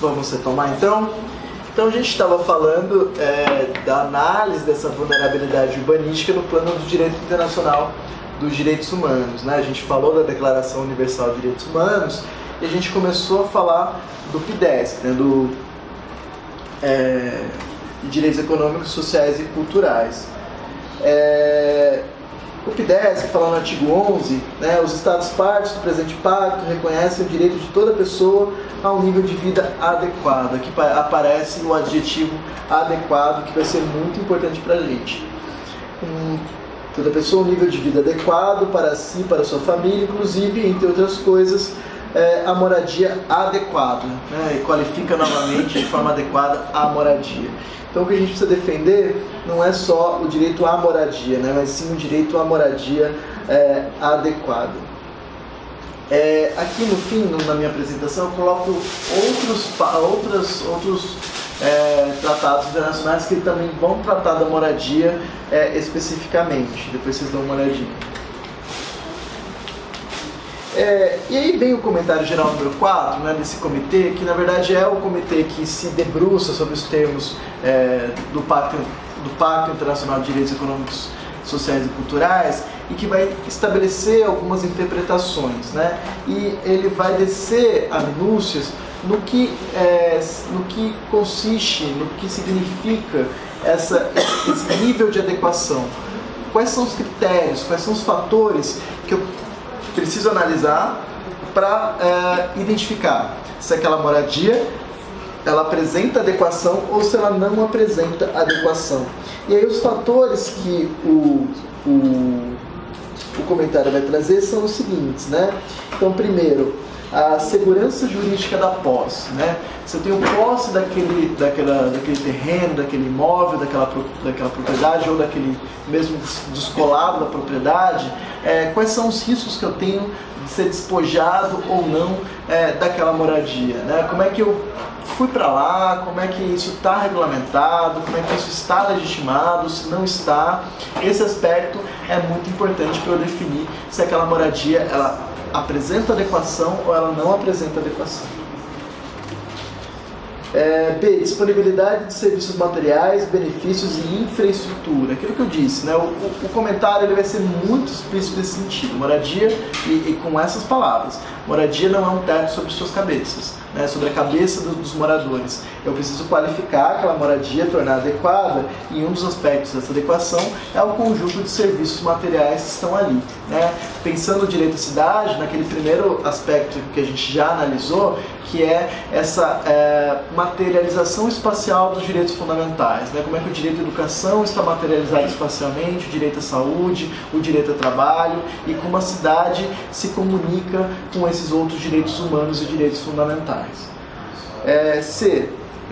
Vamos retomar então? Então a gente estava falando da análise dessa vulnerabilidade urbanística no plano do direito internacional dos direitos humanos, né? A gente falou da Declaração Universal de Direitos Humanos e a gente começou a falar do PIDESC, né? De Direitos Econômicos, Sociais e Culturais. O PIDESC fala no artigo 11, né, os Estados partes do presente pacto reconhecem o direito de toda pessoa a um nível de vida adequado. Aqui aparece o adjetivo adequado, que vai ser muito importante para a gente. Toda pessoa um nível de vida adequado para si, para sua família, inclusive, entre outras coisas, a moradia adequada, né, e qualifica novamente de forma adequada a moradia. Então o que a gente precisa defender não é só o direito à moradia, né, mas sim o direito à moradia adequada. Aqui no fim, na minha apresentação, eu coloco outros tratados internacionais que também vão tratar da moradia especificamente. Depois vocês dão uma olhadinha. E aí vem o comentário geral número 4, né, desse comitê, que na verdade é o comitê que se debruça sobre os termos do Pacto Internacional de Direitos Econômicos, Sociais e Culturais, e que vai estabelecer algumas interpretações, né? E ele vai descer a minúcias no que consiste, no que significa esse nível de adequação. Quais são os critérios, quais são os fatores que eu preciso analisar para identificar se aquela moradia ela apresenta adequação ou se ela não apresenta adequação. E aí os fatores que o comentário vai trazer são os seguintes, né? Então, primeiro, a segurança jurídica da posse, né? Se eu tenho posse daquele terreno, daquele imóvel, daquela propriedade ou daquele mesmo descolado da propriedade, quais são os riscos que eu tenho de ser despojado ou não daquela moradia, né? Como é que eu fui para lá, como é que isso está regulamentado, como é que isso está legitimado, se não está. Esse aspecto é muito importante para eu definir se aquela moradia ela apresenta adequação ou ela não apresenta adequação. B. Disponibilidade de serviços materiais, benefícios e infraestrutura. Aquilo que eu disse, né? O comentário ele vai ser muito explícito nesse sentido. Moradia, e com essas palavras, moradia não é um teto sobre suas cabeças, né? Sobre a cabeça dos moradores. Eu preciso qualificar aquela moradia, tornar adequada, e um dos aspectos dessa adequação é o conjunto de serviços materiais que estão ali, né? Pensando no direito à cidade, naquele primeiro aspecto que a gente já analisou, que é essa materialização espacial dos direitos fundamentais, né? Como é que o direito à educação está materializado espacialmente, o direito à saúde, o direito ao trabalho, e como a cidade se comunica com esses outros direitos humanos e direitos fundamentais. C.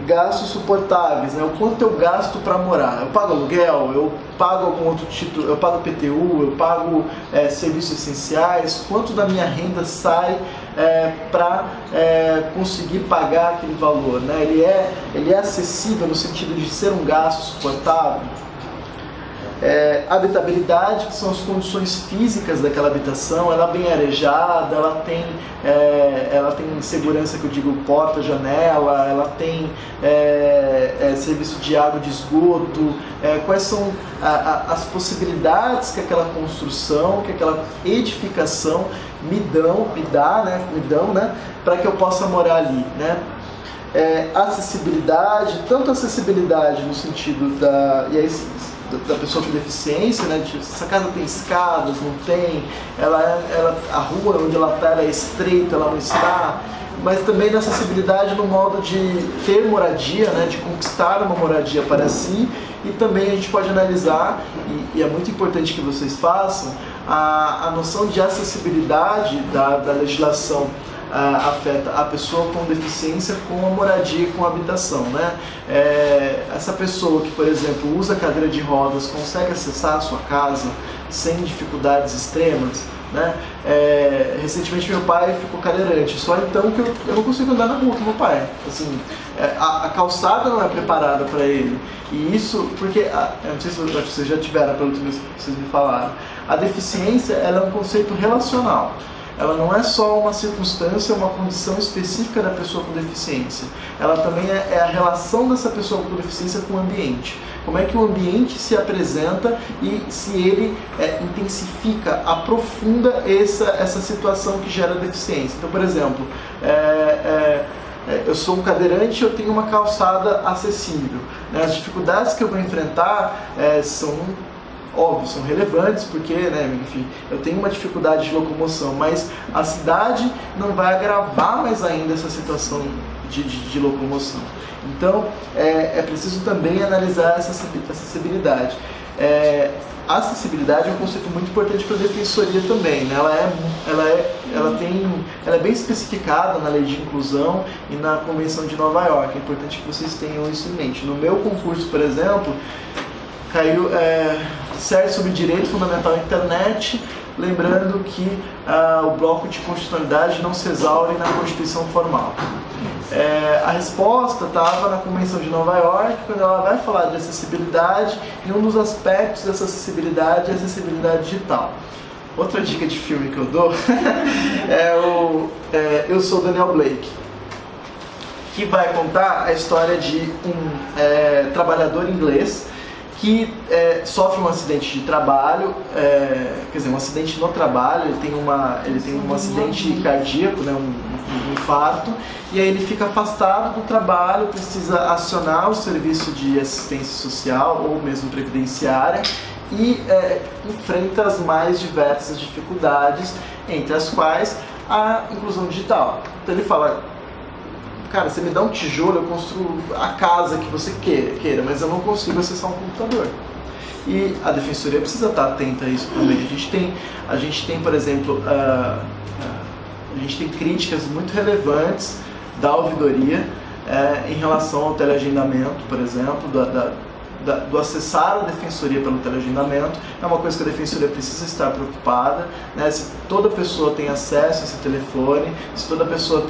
Gastos suportáveis, né? O quanto eu gasto para morar. Eu pago aluguel, eu pago algum outro título, eu pago PTU, eu pago serviços essenciais, quanto da minha renda sai para conseguir pagar aquele valor, né? Ele é acessível no sentido de ser um gasto suportável. Habitabilidade, que são as condições físicas daquela habitação, ela é bem arejada, ela tem segurança, que eu digo, porta, janela, ela tem serviço de água, de esgoto, quais são as possibilidades que aquela construção, que aquela edificação me dão, né, para que eu possa morar ali, né? Acessibilidade, tanto acessibilidade no sentido da pessoa com deficiência, né? Se essa casa tem escadas, não tem, a rua onde ela está é estreita, ela não está, mas também na acessibilidade no modo de ter moradia, né? De conquistar uma moradia para si, e também a gente pode analisar, e é muito importante que vocês façam, a noção de acessibilidade da legislação afeta a pessoa com deficiência com a moradia e com a habitação, né? Essa pessoa que, por exemplo, usa cadeira de rodas consegue acessar a sua casa sem dificuldades extremas, né? Recentemente meu pai ficou cadeirante, só então que eu não consigo andar na rua com meu pai. Assim, a calçada não é preparada para ele, e isso porque, eu não sei se vocês já tiveram, pelo que vocês me falaram, a deficiência ela é um conceito relacional. ela não é só uma circunstância, uma condição específica da pessoa com deficiência. Ela também é a relação dessa pessoa com deficiência com o ambiente. Como é que o ambiente se apresenta e se ele intensifica, aprofunda essa situação que gera deficiência. Então, por exemplo, eu sou um cadeirante e eu tenho uma calçada acessível. As dificuldades que eu vou enfrentar são óbvios, são relevantes, porque, enfim, eu tenho uma dificuldade de locomoção, mas a cidade não vai agravar mais ainda essa situação de locomoção. Então, é preciso também analisar essa acessibilidade. A acessibilidade é um conceito muito importante para a defensoria também, né? Ela é bem especificada na lei de inclusão e na Convenção de Nova York. É importante que vocês tenham isso em mente. No meu concurso, por exemplo, caiu série sobre direito fundamental à internet, lembrando que o bloco de constitucionalidade não se exaure na Constituição formal. A resposta estava na Convenção de Nova York, quando ela vai falar de acessibilidade, e um dos aspectos dessa acessibilidade é a acessibilidade digital. Outra dica de filme que eu dou Eu Sou Daniel Blake, que vai contar a história de um trabalhador inglês que sofre um acidente de trabalho, quer dizer, um acidente no trabalho, ele tem um acidente cardíaco, um infarto, e aí ele fica afastado do trabalho, precisa acionar o serviço de assistência social ou mesmo previdenciária e enfrenta as mais diversas dificuldades, entre as quais a inclusão digital. Então ele fala: cara, você me dá um tijolo, eu construo a casa que você queira, mas eu não consigo acessar um computador. E a defensoria precisa estar atenta a isso também. A gente tem, por exemplo, a gente tem críticas muito relevantes da ouvidoria em relação ao teleagendamento, por exemplo, do acessar a defensoria pelo teleagendamento. É uma coisa que a defensoria precisa estar preocupada, se toda pessoa tem acesso a esse telefone, se toda pessoa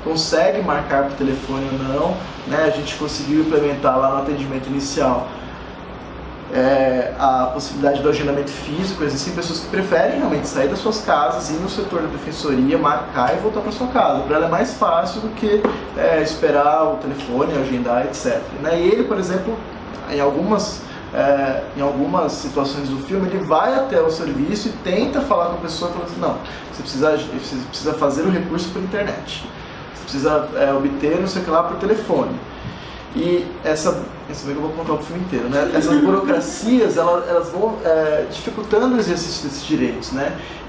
consegue marcar por telefone ou não. A gente conseguiu implementar lá no atendimento inicial a possibilidade do agendamento físico. Existem pessoas que preferem realmente sair das suas casas, ir no setor da defensoria, marcar e voltar para sua casa. Para ela é mais fácil do que esperar o telefone, agendar, etc. E ele, por exemplo, em algumas situações do filme, ele vai até o serviço e tenta falar com a pessoa, falando assim: não, você precisa fazer o recurso por internet, você precisa obter não sei o que lá por telefone. E isso bem que eu vou contar o filme inteiro, essas burocracias, elas vão dificultando o exercício desses direitos,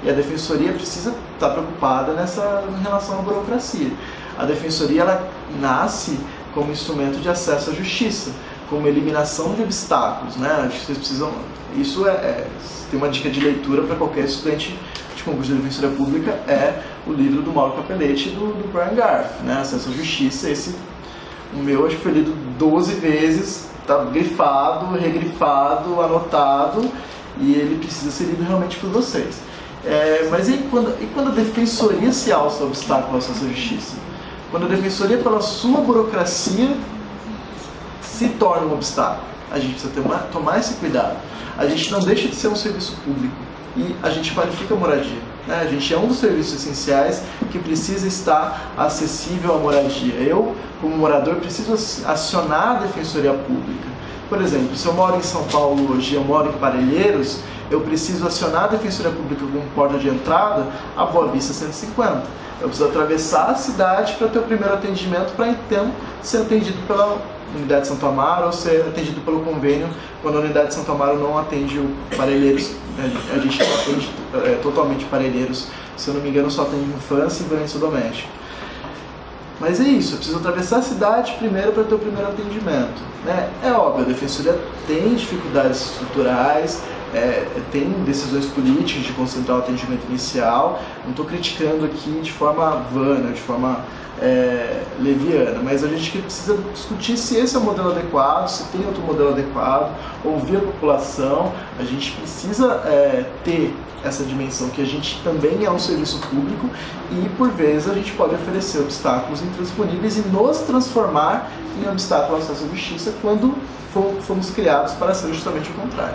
E a defensoria precisa estar preocupada em relação à burocracia. A defensoria, ela nasce como instrumento de acesso à justiça, como eliminação de obstáculos, Acho que vocês precisam. Isso tem uma dica de leitura para qualquer estudante de concurso de defensoria pública, o livro do Mauro Capelletti e do Brian Garf, Acesso à Justiça. O meu acho que foi lido 12 vezes, está grifado, regrifado, anotado, e ele precisa ser lido realmente por vocês. Mas e quando a defensoria se alça obstáculo ao acesso à justiça? Quando a defensoria, pela sua burocracia, se torna um obstáculo. A gente precisa tomar esse cuidado. A gente não deixa de ser um serviço público e a gente qualifica a moradia. A gente é um dos serviços essenciais que precisa estar acessível à moradia. Eu, como morador, preciso acionar a defensoria pública. Por exemplo, se eu moro em São Paulo hoje e eu moro em Parelheiros, eu preciso acionar a defensoria pública como porta de entrada a Boa Vista 150. Eu preciso atravessar a cidade para ter o primeiro atendimento, para então ser atendido pela Unidade de Santo Amaro ou ser atendido pelo convênio quando a Unidade de Santo Amaro não atende o Parelheiros. A gente não atende totalmente Parelheiros, se eu não me engano só atende infância e violência doméstica. Mas é isso, eu preciso atravessar a cidade primeiro para ter o primeiro atendimento. É óbvio, a defensoria tem dificuldades estruturais, tem decisões políticas de concentrar o atendimento inicial. Não estou criticando aqui de forma vana, de forma leviana, mas a gente precisa discutir se esse é o modelo adequado, se tem outro modelo adequado, ouvir a população. A gente precisa ter essa dimensão que a gente também é um serviço público e, por vezes, a gente pode oferecer obstáculos intransponíveis e nos transformar em obstáculo ao acesso à justiça quando fomos criados para ser justamente o contrário,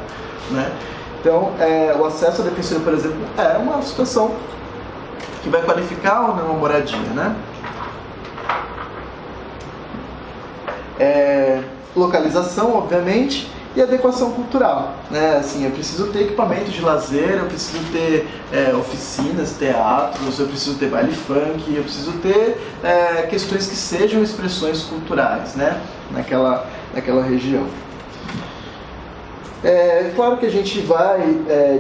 Então, o acesso à defensoria, por exemplo, é uma situação que vai qualificar ou não a moradia, né? Localização, obviamente, e adequação cultural, né? Assim, eu preciso ter equipamento de lazer, eu preciso ter oficinas, teatros, eu preciso ter baile funk, eu preciso ter questões que sejam expressões culturais, né? Naquela região. Claro que a gente vai,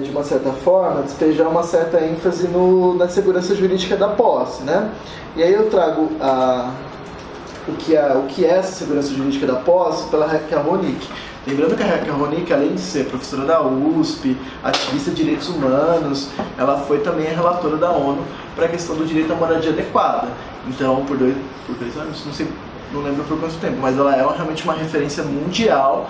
de uma certa forma, despejar uma certa ênfase na segurança jurídica da posse, né? E aí eu trago o que é essa segurança jurídica da posse pela Raquel Ronick. Lembrando que a Raquel Ronick, além de ser professora da USP, ativista de direitos humanos, ela foi também a relatora da ONU para a questão do direito à moradia adequada. Então, por dois anos, não lembro por quanto tempo, mas ela é realmente uma referência mundial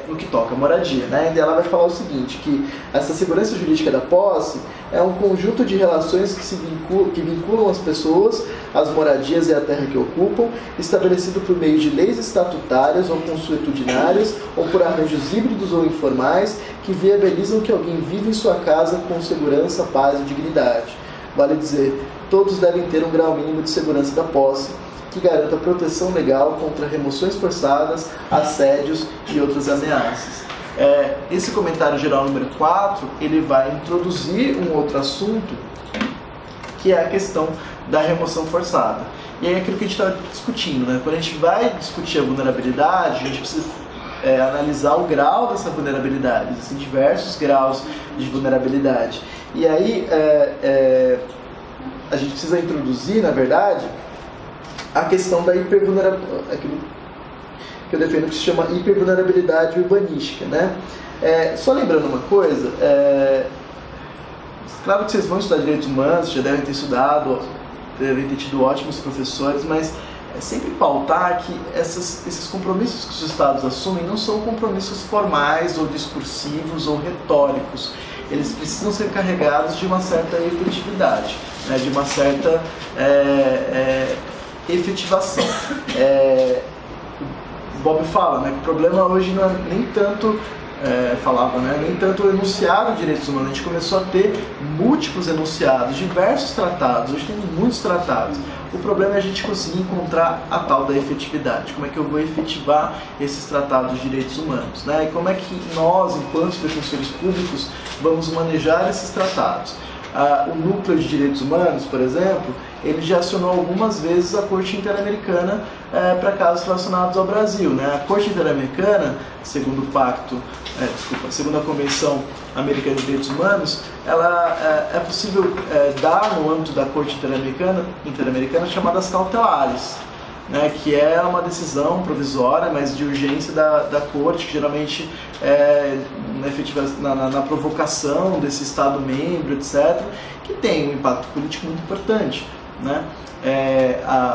no que toca a moradia, né? E ela vai falar o seguinte, que essa segurança jurídica da posse é um conjunto de relações que vinculam as pessoas, as moradias e a terra que ocupam, estabelecido por meio de leis estatutárias ou consuetudinárias, ou por arranjos híbridos ou informais, que viabilizam que alguém viva em sua casa com segurança, paz e dignidade. Vale dizer, todos devem ter um grau mínimo de segurança da posse, que garanta proteção legal contra remoções forçadas, assédios e outras ameaças. Esse comentário geral número 4, ele vai introduzir um outro assunto, que é a questão da remoção forçada. E aí é aquilo que a gente está discutindo, né? Quando a gente vai discutir a vulnerabilidade, a gente precisa analisar o grau dessa vulnerabilidade. Existem diversos graus de vulnerabilidade. E aí a gente precisa introduzir, na verdade, a questão da hipervulnerabilidade, aquilo que eu defendo que se chama hipervulnerabilidade urbanística, né? Só lembrando uma coisa, claro que vocês vão estudar direitos humanos, já devem ter estudado, devem ter tido ótimos professores, mas é sempre pautar que esses compromissos que os Estados assumem não são compromissos formais ou discursivos ou retóricos. Eles precisam ser carregados de uma certa efetividade, né? De uma certa efetivação. O Bob fala, né, que o problema hoje não é nem tanto nem tanto o enunciado de direitos humanos. A gente começou a ter múltiplos enunciados, diversos tratados, hoje tem muitos tratados. O problema é a gente conseguir encontrar a tal da efetividade. Como é que eu vou efetivar esses tratados de direitos humanos, né? E como é que nós, enquanto defensores públicos, vamos manejar esses tratados? O Núcleo de Direitos Humanos, por exemplo, ele já acionou algumas vezes a Corte Interamericana para casos relacionados ao Brasil, né? A Corte Interamericana, segundo o pacto, segundo a Convenção Americana de Direitos Humanos, ela é possível dar no âmbito da Corte Interamericana chamadas cautelares, né, que é uma decisão provisória, mas de urgência da Corte, que geralmente na provocação desse Estado-membro, etc., que tem um impacto político muito importante, né?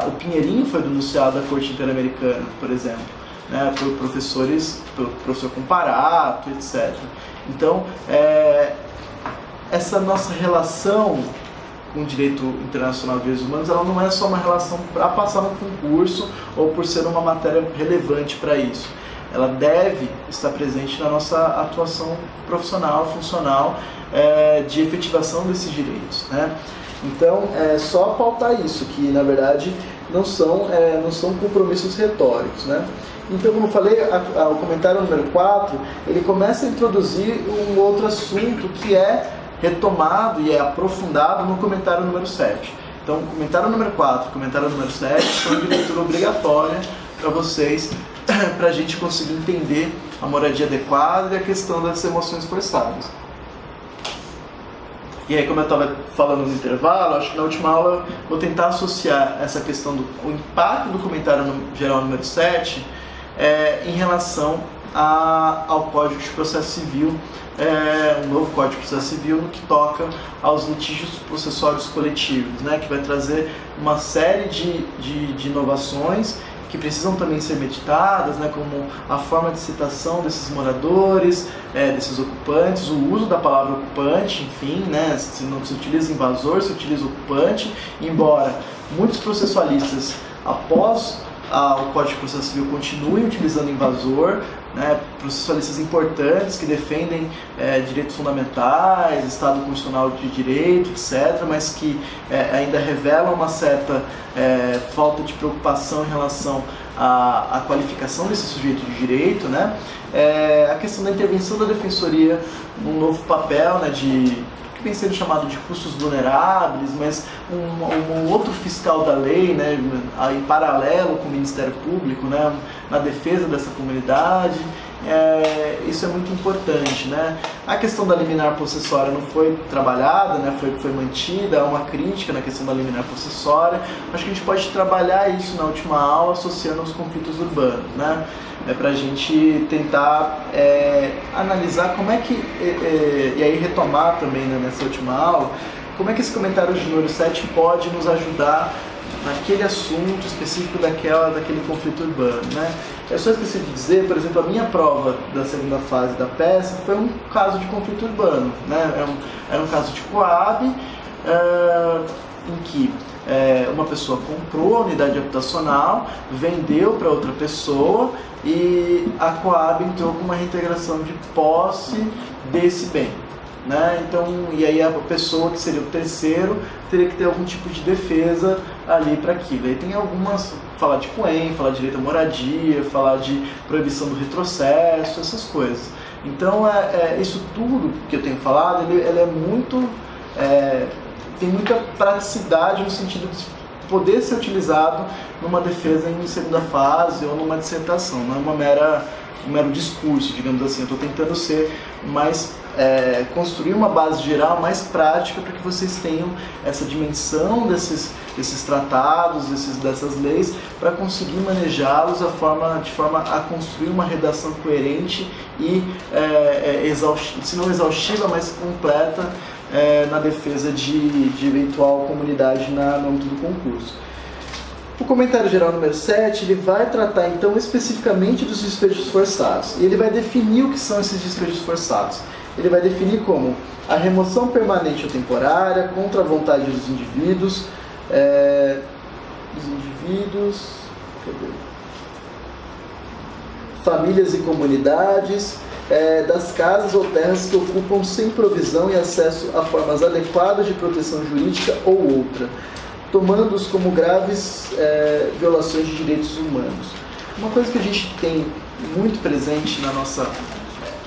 O Pinheirinho foi denunciado à Corte Interamericana, por exemplo, né, por professor Comparato, etc. Então, essa nossa relação com o direito internacional de direitos humanos, ela não é só uma relação para passar no concurso ou por ser uma matéria relevante para isso. Ela deve estar presente na nossa atuação profissional, funcional, de efetivação desses direitos, né? Então, é só pautar isso, que na verdade não são compromissos retóricos, né? Então, como eu falei, o comentário número 4, ele começa a introduzir um outro assunto que é retomado e é aprofundado no comentário número 7. Então, comentário número 4 e comentário número 7 são de leitura obrigatória para vocês, para a gente conseguir entender a moradia adequada e a questão das emoções forçadas. E aí, como eu estava falando no intervalo, acho que na última aula eu vou tentar associar essa questão do impacto do comentário geral número 7 em relação ao Código de Processo Civil, um novo Código de Processo Civil no que toca aos litígios processórios coletivos, né, que vai trazer uma série de inovações que precisam também ser meditadas, né, como a forma de citação desses moradores, desses ocupantes, o uso da palavra ocupante, enfim, né, se não se utiliza invasor, se utiliza ocupante, embora muitos processualistas, após o Código de Processo Civil continue utilizando invasor, né, processualistas importantes que defendem direitos fundamentais, Estado constitucional de direito, etc., mas que ainda revelam uma certa falta de preocupação em relação à qualificação desse sujeito de direito, né? A questão da intervenção da Defensoria num novo papel, né, que vem sendo chamado de custos vulneráveis, mas um outro fiscal da lei, né, em paralelo com o Ministério Público, né, na defesa dessa comunidade. Isso é muito importante, né? A questão da liminar possessória não foi trabalhada, né? Foi mantida, há uma crítica na questão da liminar possessória. Acho que a gente pode trabalhar isso na última aula associando aos conflitos urbanos, né? Para a gente tentar analisar como é que, e aí retomar também, né, nessa última aula, como é que esse comentário de número 7 pode nos ajudar naquele assunto específico daquele conflito urbano, né? Eu só esqueci de dizer, por exemplo, a minha prova da segunda fase da peça foi um caso de conflito urbano, né? Era um caso de Coab, em que uma pessoa comprou a unidade habitacional, vendeu para outra pessoa e a Coab entrou com uma reintegração de posse desse bem, né? Então, e aí a pessoa que seria o terceiro teria que ter algum tipo de defesa ali para aquilo. Aí tem algumas, falar de COEM, falar de direito à moradia, falar de proibição do retrocesso, essas coisas. Então, isso tudo que eu tenho falado, ele é muito, tem muita praticidade no sentido de poder ser utilizado numa defesa em segunda fase ou numa dissertação, não é um mero discurso, digamos assim. Eu estou tentando ser mais, construir uma base geral mais prática para que vocês tenham essa dimensão desses tratados, dessas leis, para conseguir manejá-los de forma a construir uma redação coerente e, se não exaustiva, mas completa, na defesa de eventual comunidade no âmbito do concurso. O comentário geral número 7, ele vai tratar então especificamente dos despejos forçados. E ele vai definir o que são esses despejos forçados. Ele vai definir como a remoção permanente ou temporária contra a vontade dos indivíduos, famílias e comunidades, das casas ou terras que ocupam sem provisão e acesso a formas adequadas de proteção jurídica ou outra, tomando-os como graves violações de direitos humanos. Uma coisa que a gente tem muito presente na nossa...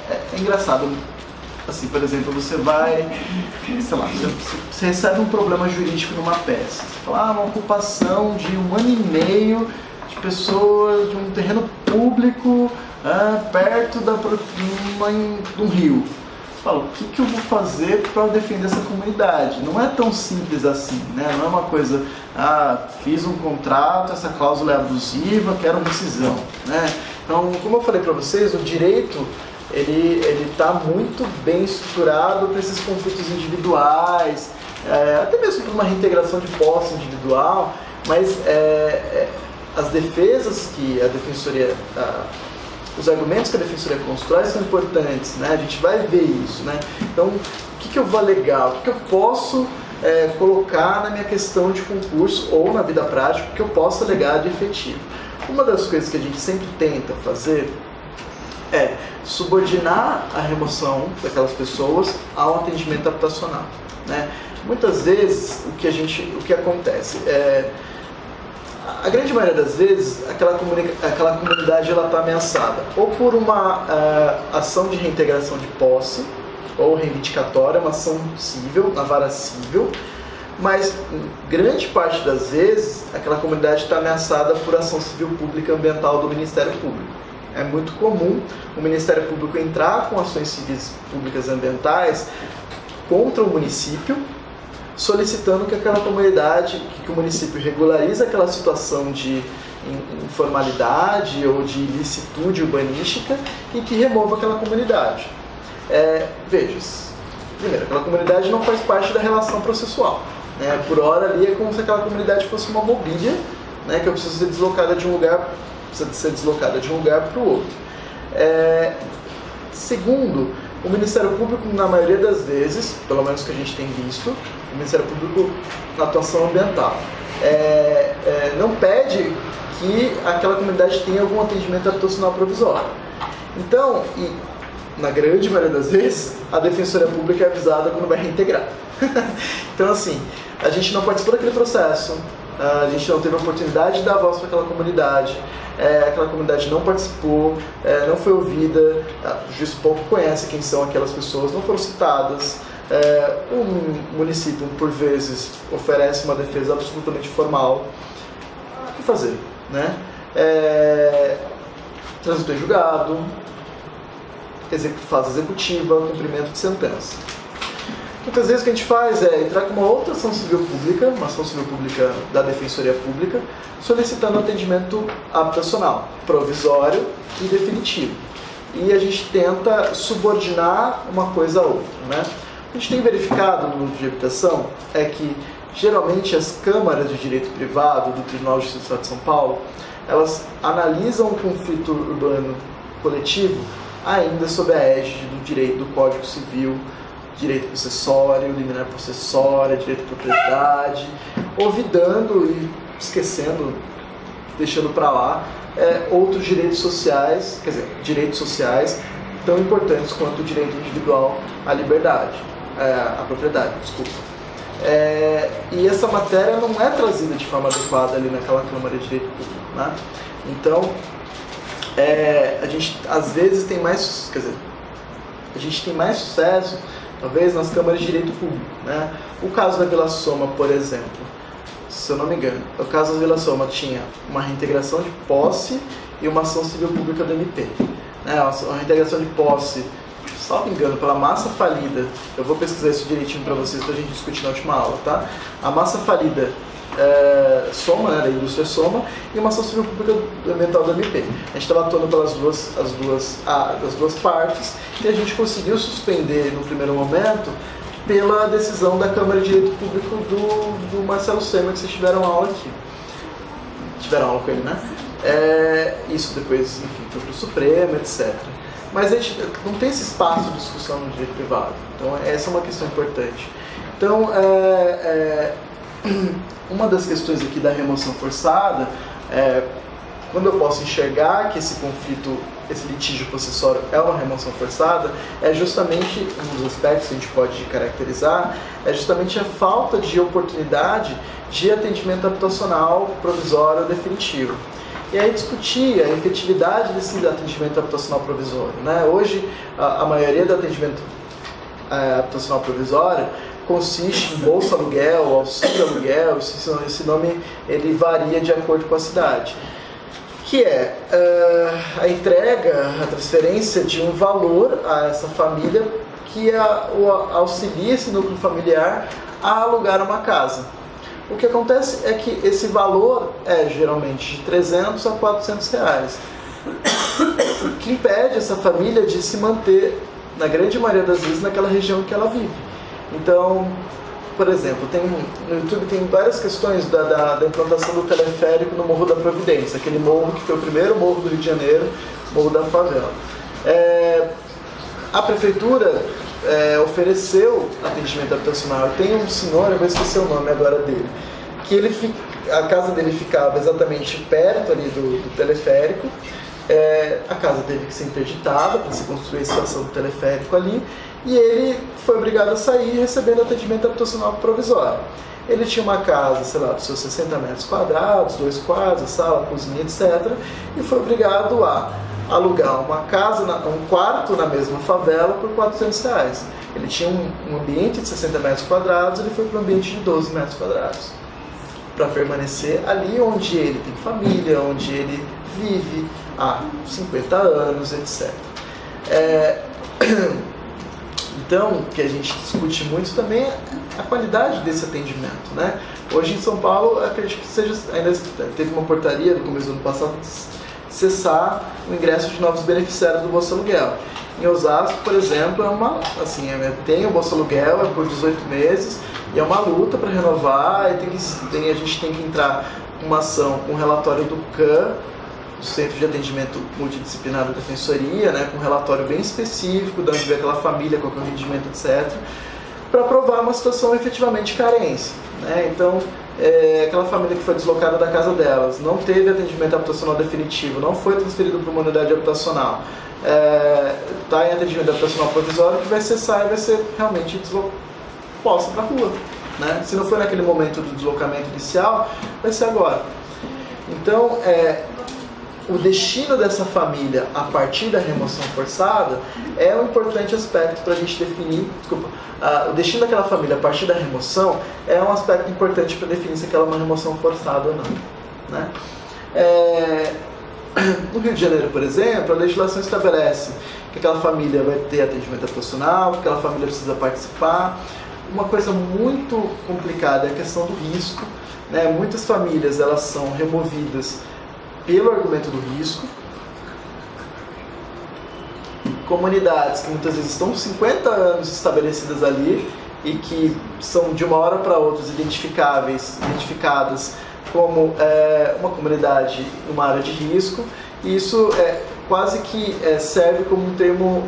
É engraçado, assim, por exemplo, você vai, sei lá, você recebe um problema jurídico numa peça. Você fala, uma ocupação de 1 ano e meio de pessoas, de um terreno público, perto de um rio. Fala, o que eu vou fazer para defender essa comunidade? Não é tão simples assim, né? Não é uma coisa, fiz um contrato, essa cláusula é abusiva, quero rescisão, né? Então, como eu falei para vocês, o direito, ele está muito bem estruturado para esses conflitos individuais, até mesmo para uma reintegração de posse individual, mas as defesas que a Defensoria... Os argumentos que a Defensoria constrói são importantes, né? A gente vai ver isso, né? Então, o que eu vou alegar? O que eu posso colocar na minha questão de concurso ou na vida prática, que eu posso alegar de efetivo? Uma das coisas que a gente sempre tenta fazer é subordinar a remoção daquelas pessoas ao atendimento habitacional, né? Muitas vezes, o que acontece a grande maioria das vezes, aquela comunidade está ameaçada ou por uma ação de reintegração de posse ou reivindicatória, uma ação civil, na vara civil, mas grande parte das vezes aquela comunidade está ameaçada por ação civil pública ambiental do Ministério Público. É muito comum o Ministério Público entrar com ações civis públicas ambientais contra o município, solicitando que aquela comunidade, que o município regularize aquela situação de informalidade ou de ilicitude urbanística e que remova aquela comunidade. Veja, primeiro, aquela comunidade não faz parte da relação processual, né? Por hora ali é como se aquela comunidade fosse uma mobília, né, que eu preciso ser deslocada de um lugar, para o outro. Segundo, o Ministério Público, na maioria das vezes, pelo menos que a gente tem visto, Ministério Público na atuação ambiental, não pede que aquela comunidade tenha algum atendimento habitacional provisório. Então, e na grande maioria das vezes, a Defensoria Pública é avisada quando vai reintegrar. Então, assim, a gente não participou daquele processo, a gente não teve a oportunidade de dar voz para aquela comunidade não participou, não foi ouvida, o juiz pouco conhece quem são aquelas pessoas, não foram citadas. O município, por vezes, oferece uma defesa absolutamente formal. O que fazer, né? Trânsito em julgado, fase executiva, cumprimento de sentença. Muitas vezes o que a gente faz é entrar com uma outra ação civil pública, uma ação civil pública da Defensoria Pública, solicitando atendimento habitacional, provisório e definitivo. E a gente tenta subordinar uma coisa a outra, né? O que a gente tem verificado no mundo de habitação é que, geralmente, as câmaras de direito privado do Tribunal de Justiça do Estado de São Paulo, elas analisam o conflito urbano coletivo ainda sob a égide do direito do Código Civil, direito possessório, liminar possessória, direito de propriedade, olvidando e esquecendo, deixando para lá outros direitos sociais, quer dizer, direitos sociais tão importantes quanto o direito individual à liberdade, à propriedade, desculpa. E essa matéria não é trazida de forma adequada ali naquela Câmara de Direito Público, né? Então, a gente às vezes tem mais, a gente tem mais sucesso talvez nas câmaras de direito público, né? O caso da Vila Soma, por exemplo, se eu não me engano, o caso da Vila Soma tinha uma reintegração de posse e uma ação civil pública do MP, né? A reintegração de posse, salvo engano, pela massa falida, eu vou pesquisar isso direitinho para vocês pra gente discutir na última aula, tá? A massa falida Soma, né, da indústria Soma, e uma ação civil pública ambiental do MP. A gente estava atuando pelas duas partes e a gente conseguiu suspender no primeiro momento pela decisão da Câmara de Direito Público do Marcelo Sema, que vocês tiveram aula aqui. Tiveram aula com ele, né? Isso depois, enfim, foi para o Supremo, etc. Mas a gente não tem esse espaço de discussão no direito privado. Então, essa é uma questão importante. Então, uma das questões aqui da remoção forçada quando eu posso enxergar que esse conflito, esse litígio possessório é uma remoção forçada, é justamente um dos aspectos que a gente pode caracterizar, é justamente a falta de oportunidade de atendimento habitacional provisório ou definitivo. E aí discutir a efetividade desse atendimento habitacional provisório, né? Hoje, a maioria do atendimento habitacional provisório consiste em bolsa aluguel, auxílio aluguel, esse nome ele varia de acordo com a cidade, que é a entrega, a transferência de um valor a essa família que auxilia esse núcleo familiar a alugar uma casa. O que acontece é que esse valor é geralmente de 300 a 400 reais, o que impede essa família de se manter, na grande maioria das vezes, naquela região que ela vive. Então, por exemplo, no YouTube tem várias questões da implantação do teleférico no Morro da Providência, aquele morro que foi o primeiro morro do Rio de Janeiro, Morro da Favela. A prefeitura ofereceu atendimento habitacional. Tem um senhor, eu vou esquecer o nome agora dele, que a casa dele ficava exatamente perto ali do teleférico. A casa teve que ser interditada para se construir a estação do teleférico ali, e ele foi obrigado a sair recebendo atendimento habitacional provisório. Ele tinha uma casa, sei lá, dos seus 60 metros quadrados, 2 quartos, sala, cozinha, etc. E foi obrigado a alugar uma casa, um quarto na mesma favela por 400 reais. Ele tinha um ambiente de 60 metros quadrados, ele foi para um ambiente de 12 metros quadrados. Para permanecer ali onde ele tem família, onde ele vive há 50 anos, etc. Então, o que a gente discute muito também é a qualidade desse atendimento, né? Hoje em São Paulo, acredito que ainda teve uma portaria no começo do ano passado de cessar o ingresso de novos beneficiários do Bolsa Aluguel. Em Osasco, por exemplo, tem o Bolsa Aluguel, é por 18 meses, e é uma luta para renovar, e a gente tem que entrar com uma ação com um relatório do CAN, do Centro de Atendimento Multidisciplinar da Defensoria, né, com um relatório bem específico, de onde veio aquela família, qual é o rendimento, etc., para provar uma situação efetivamente de carência, né? Então, aquela família que foi deslocada da casa delas, não teve atendimento habitacional definitivo, não foi transferido para uma unidade habitacional, está em atendimento habitacional provisório, que vai cessar e vai ser realmente posta para a rua, né? Se não foi naquele momento do deslocamento inicial, vai ser agora. Então, o destino dessa família a partir da remoção forçada é um importante aspecto para a gente definir. O destino daquela família a partir da remoção é um aspecto importante para definir se aquela é uma remoção forçada ou não, né? No Rio de Janeiro, por exemplo, a legislação estabelece que aquela família vai ter atendimento habitacional, que aquela família precisa participar. Uma coisa muito complicada é a questão do risco, né? Muitas famílias elas são removidas pelo argumento do risco. Comunidades que muitas vezes estão 50 anos estabelecidas ali e que são de uma hora para outra identificadas como uma comunidade numa área de risco. E isso quase que serve como um termo,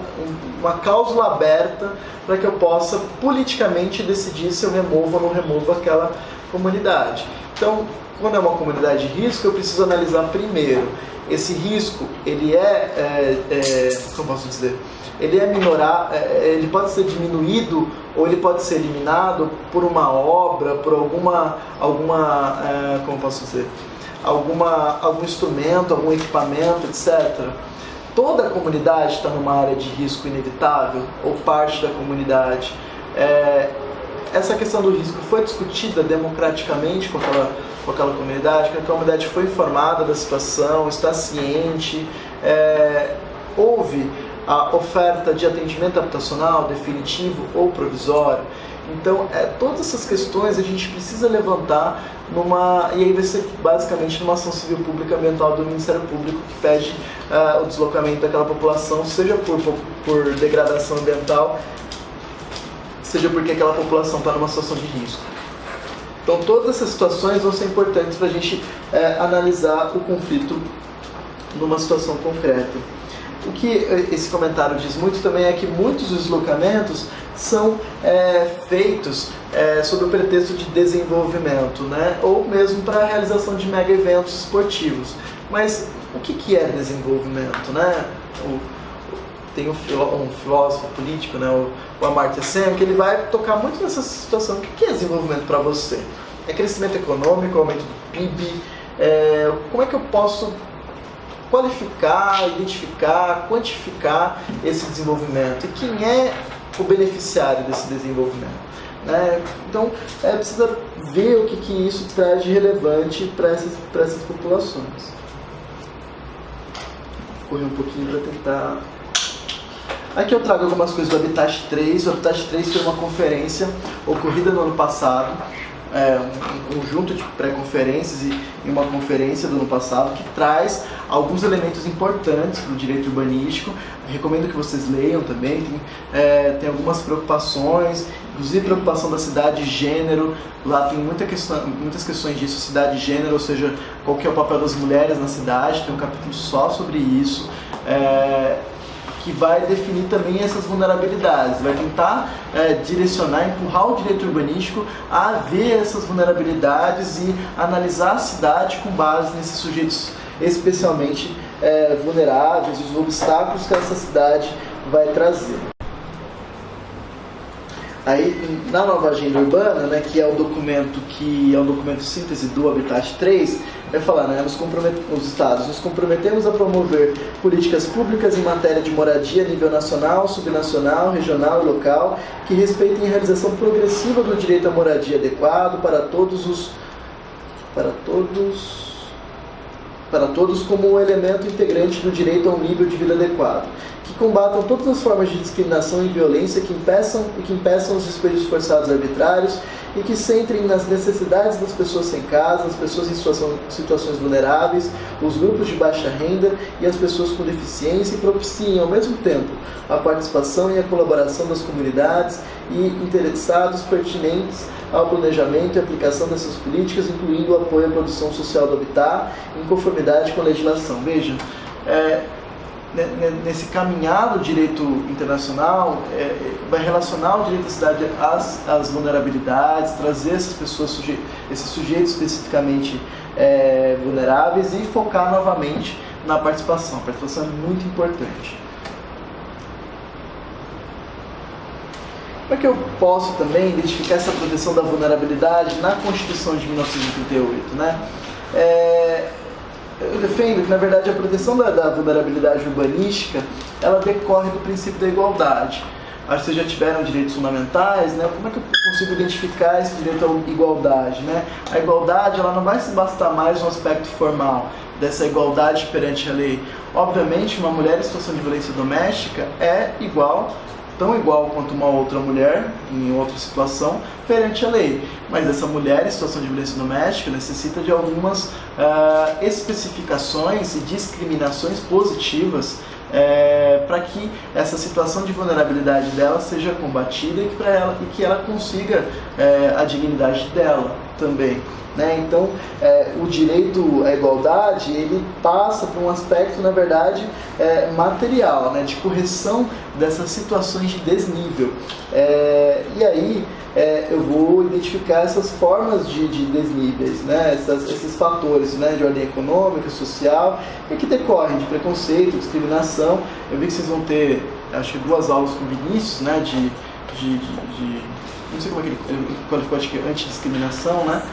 uma cláusula aberta para que eu possa politicamente decidir se eu removo ou não removo aquela comunidade. Então, quando é uma comunidade de risco, eu preciso analisar primeiro, esse risco, ele como posso dizer? Ele ele pode ser diminuído ou ele pode ser eliminado por uma obra, por como posso dizer? Algum instrumento, algum equipamento, etc. Toda a comunidade está numa área de risco inevitável, ou parte da comunidade. Essa questão do risco foi discutida democraticamente com aquela comunidade, que a comunidade foi informada da situação, está ciente, houve a oferta de atendimento habitacional definitivo ou provisório. Então, todas essas questões a gente precisa levantar e aí vai ser basicamente numa ação civil pública ambiental do Ministério Público que pede o deslocamento daquela população, seja por degradação ambiental, seja porque aquela população está numa situação de risco. Então todas essas situações vão ser importantes para a gente analisar o conflito numa situação concreta. O que esse comentário diz muito também é que muitos deslocamentos são feitos sob o pretexto de desenvolvimento, né? Ou mesmo para a realização de mega eventos esportivos. Mas o que é desenvolvimento, né? Tem um filósofo político, né, o Amartya Sen, que ele vai tocar muito nessa situação. O que é desenvolvimento para você? É crescimento econômico, aumento do PIB? Como é que eu posso qualificar, identificar, quantificar esse desenvolvimento? E quem é o beneficiário desse desenvolvimento? Né? Então, precisa ver o que isso traz de relevante para essas populações. Correr um pouquinho para tentar... Aqui eu trago algumas coisas do Habitat 3. O Habitat 3 foi uma conferência ocorrida no ano passado, um conjunto de pré-conferências e uma conferência do ano passado que traz alguns elementos importantes para o direito urbanístico. Recomendo que vocês leiam também. Tem algumas preocupações, inclusive preocupação da cidade e gênero. Lá tem muitas questões disso, cidade e gênero, ou seja, qual que é o papel das mulheres na cidade. Tem um capítulo só sobre isso. Que vai definir também essas vulnerabilidades, vai tentar direcionar, empurrar o direito urbanístico a ver essas vulnerabilidades e analisar a cidade com base nesses sujeitos especialmente vulneráveis, os obstáculos que essa cidade vai trazer. Aí, na nova agenda urbana, né, que é o documento síntese do Habitat 3, vai falar, né, os estados nos comprometemos a promover políticas públicas em matéria de moradia a nível nacional, subnacional, regional e local, que respeitem a realização progressiva do direito à moradia adequado para todos como um elemento integrante do direito a um nível de vida adequado, que combatam todas as formas de discriminação e violência que impeçam os despejos forçados arbitrários e que centrem nas necessidades das pessoas sem casa, as pessoas em situações vulneráveis, os grupos de baixa renda e as pessoas com deficiência e propiciem, ao mesmo tempo, a participação e a colaboração das comunidades e interessados pertinentes ao planejamento e aplicação dessas políticas, incluindo o apoio à produção social do habitat, em conformidade com a legislação. Vejam, nesse caminhar do direito internacional, vai relacionar o direito à cidade às vulnerabilidades, trazer essas pessoas, esses sujeitos especificamente vulneráveis e focar novamente na participação. A participação é muito importante. Como é que eu posso também identificar essa proteção da vulnerabilidade na Constituição de 1988, né? Eu defendo que, na verdade, a proteção da vulnerabilidade urbanística, ela decorre do princípio da igualdade. Acho que vocês já tiveram direitos fundamentais, né? Como é que eu consigo identificar esse direito à igualdade, né? A igualdade, ela não vai se bastar mais no aspecto formal dessa igualdade perante a lei. Obviamente, uma mulher em situação de violência doméstica é tão igual quanto uma outra mulher em outra situação perante a lei. Mas essa mulher em situação de violência doméstica necessita de algumas especificações e discriminações positivas para que essa situação de vulnerabilidade dela seja combatida e que ela consiga a dignidade dela também. Né? Então, o direito à igualdade, ele passa por um aspecto, na verdade, material, né? De correção dessas situações de desnível. E aí, eu vou identificar essas formas de desníveis, né? Esses fatores, né? De ordem econômica, social, e que decorrem de preconceito, discriminação. Eu vi que vocês vão ter, acho que 2 aulas com o Vinícius, né? Não sei como é que ele qualificou, acho que antidiscriminação, né?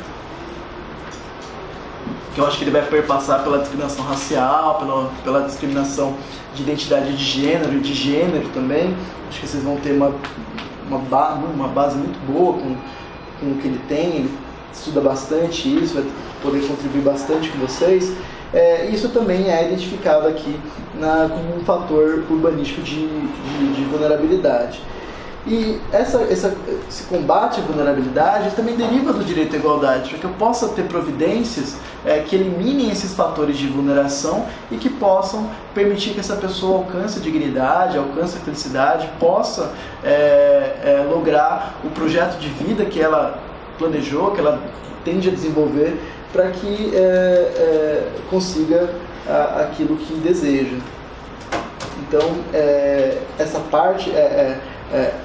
Que eu acho que ele vai perpassar pela discriminação racial, pela discriminação de identidade de gênero também. Acho que vocês vão ter uma base muito boa com o que ele tem. Ele estuda bastante isso, vai poder contribuir bastante com vocês. Isso também é identificado aqui como um fator urbanístico de vulnerabilidade. E esse combate à vulnerabilidade também deriva do direito à igualdade, para que eu possa ter providências que eliminem esses fatores de vulneração e que possam permitir que essa pessoa alcance a dignidade, alcance a felicidade, possa lograr o projeto de vida que ela planejou, que ela tende a desenvolver, para que consiga aquilo que deseja. Então, essa parte,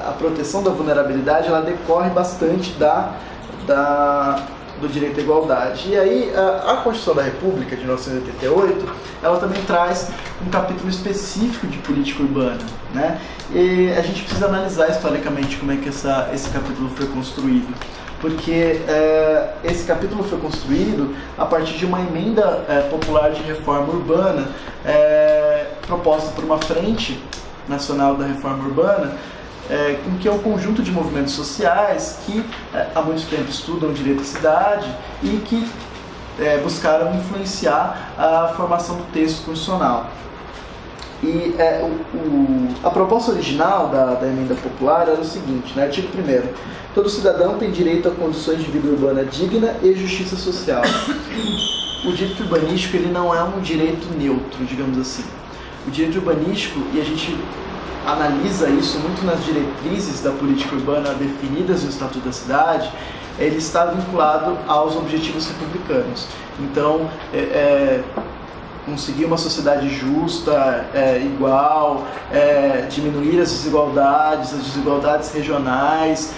a proteção da vulnerabilidade, ela decorre bastante do direito à igualdade. E aí, a Constituição da República, de 1988, ela também traz um capítulo específico de política urbana, né? E a gente precisa analisar historicamente como é que esse capítulo foi construído. Porque esse capítulo foi construído a partir de uma emenda popular de reforma urbana proposta por uma frente nacional da reforma urbana, em que é um conjunto de movimentos sociais que há muito tempo estudam direito à cidade e que buscaram influenciar a formação do texto constitucional. E a proposta original da emenda popular era o seguinte, né? Artigo 1º. Todo cidadão tem direito a condições de vida urbana digna e justiça social. O direito urbanístico, ele não é um direito neutro, digamos assim. O direito urbanístico, e a gente analisa isso muito nas diretrizes da política urbana definidas no Estatuto da Cidade, ele está vinculado aos objetivos republicanos. Então, conseguir uma sociedade justa, igual, diminuir as desigualdades regionais,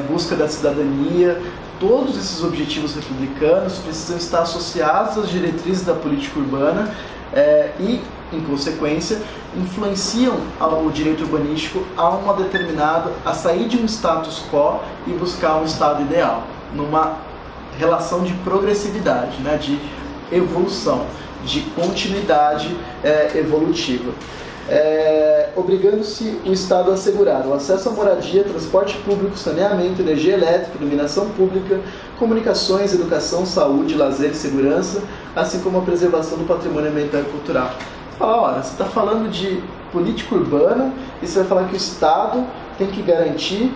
busca da cidadania, todos esses objetivos republicanos precisam estar associados às diretrizes da política urbana e, em consequência, influenciam o direito urbanístico a sair de um status quo e buscar um estado ideal, numa relação de progressividade, né, de evolução, de continuidade evolutiva. Obrigando-se o Estado a assegurar o acesso à moradia, transporte público, saneamento, energia elétrica, iluminação pública, comunicações, educação, saúde, lazer e segurança, assim como a preservação do patrimônio ambiental e cultural. Você fala, olha, você está falando de política urbana e você vai falar que o Estado tem que garantir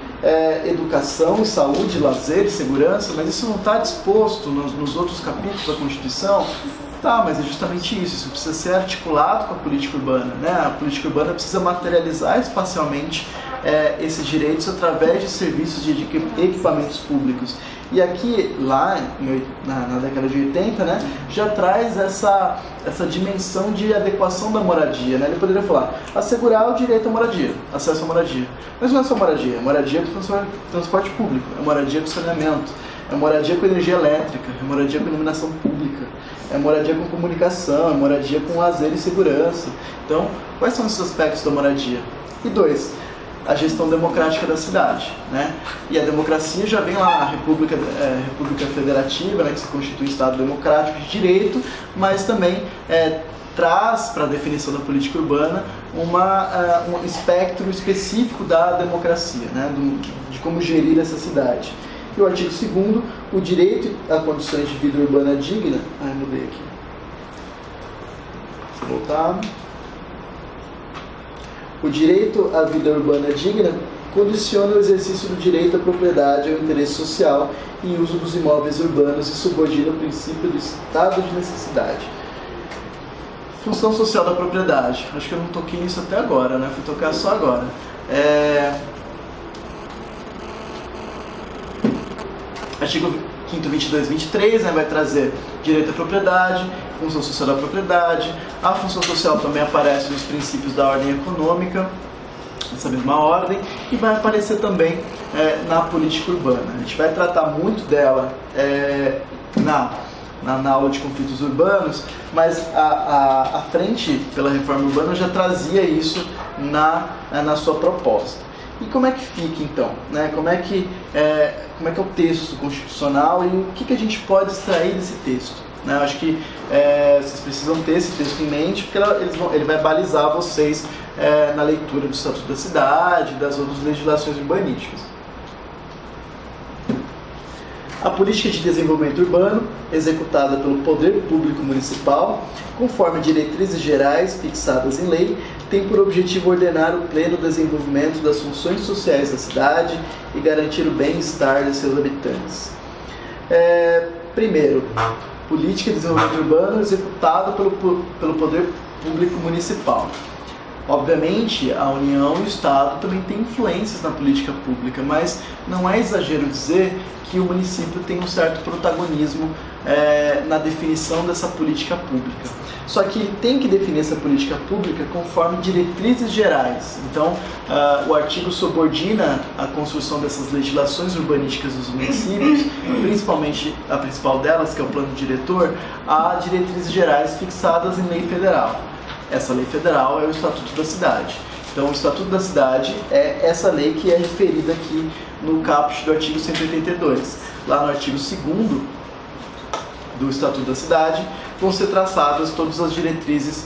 educação, saúde, lazer e segurança, mas isso não está disposto nos outros capítulos da Constituição. Tá, mas é justamente isso precisa ser articulado com a política urbana, né? A política urbana precisa materializar espacialmente esses direitos através de serviços de equipamentos públicos. E aqui, lá na década de 80, né, já traz essa dimensão de adequação da moradia, né? Ele poderia falar, assegurar o direito à moradia, acesso à moradia. Mas não é só moradia, é moradia com transporte público, é moradia com saneamento, é moradia com energia elétrica, é moradia com iluminação pública, é moradia com comunicação, é moradia com lazer e segurança. Então, quais são esses aspectos da moradia? E 2, a gestão democrática da cidade, né? E a democracia já vem lá, a República Federativa, né, que se constitui Estado democrático de direito, mas também traz para a definição da política urbana um espectro específico da democracia, né, de como gerir essa cidade. E o artigo 2º, o direito a condições de vida urbana digna. Mudei aqui. Deixa eu voltar. O direito à vida urbana digna condiciona o exercício do direito à propriedade ao interesse social e uso dos imóveis urbanos e subordina o princípio do estado de necessidade. Função social da propriedade. Acho que eu não toquei nisso até agora, né? Fui tocar só agora. Artigo 5º, 22, 23, né, vai trazer direito à propriedade, função social da propriedade. A função social também aparece nos princípios da ordem econômica, nessa mesma ordem, e vai aparecer também na política urbana. A gente vai tratar muito dela na aula de conflitos urbanos, mas a frente pela reforma urbana já trazia isso na sua proposta. E como é que fica então? Né? Como é que é o texto constitucional e o que a gente pode extrair desse texto? Né? Eu acho que vocês precisam ter esse texto em mente, porque ele vai balizar vocês na leitura do Estatuto da Cidade e das outras legislações urbanísticas. A política de desenvolvimento urbano, executada pelo Poder Público Municipal, conforme diretrizes gerais fixadas em lei, tem por objetivo ordenar o pleno desenvolvimento das funções sociais da cidade e garantir o bem-estar de seus habitantes. Primeiro, política de desenvolvimento urbano executada pelo Poder Público Municipal. Obviamente, a União e o Estado também têm influências na política pública, mas não é exagero dizer que o município tem um certo protagonismo na definição dessa política pública. Só que ele tem que definir essa política pública conforme diretrizes gerais. Então, o artigo subordina a construção dessas legislações urbanísticas dos municípios, principalmente a principal delas, que é o plano diretor, a diretrizes gerais fixadas em lei federal. Essa lei federal é o Estatuto da Cidade. Então, o Estatuto da Cidade é essa lei que é referida aqui no caput do artigo 182. Lá no artigo 2º do Estatuto da Cidade, vão ser traçadas todas as diretrizes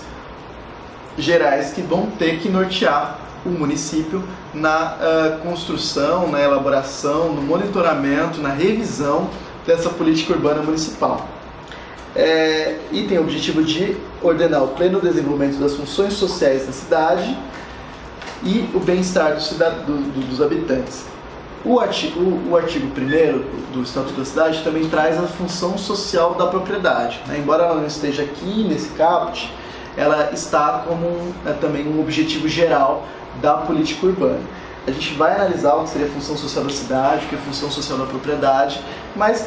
gerais que vão ter que nortear o município na construção, na elaboração, no monitoramento, na revisão dessa política urbana municipal. E tem o objetivo de ordenar o pleno desenvolvimento das funções sociais da cidade e o bem-estar dos habitantes. O artigo 1º do Estatuto da Cidade também traz a função social da propriedade, né? Embora ela não esteja aqui nesse caput, ela está como também um objetivo geral da política urbana. A gente vai analisar o que seria a função social da cidade, o que é a função social da propriedade, mas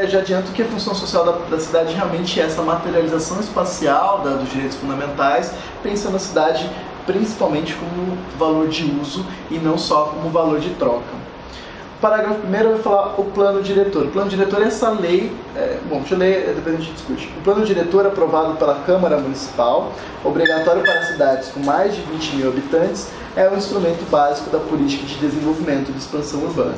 já adianto que a função social da cidade realmente é essa materialização espacial dos direitos fundamentais, pensando a cidade principalmente como valor de uso e não só como valor de troca. O parágrafo 1º vai falar o plano diretor. O plano diretor é essa lei, deixa eu ler, depois a gente discute. O plano diretor aprovado pela Câmara Municipal, obrigatório para cidades com mais de 20 mil habitantes, é o instrumento básico da política de desenvolvimento e de expansão urbana.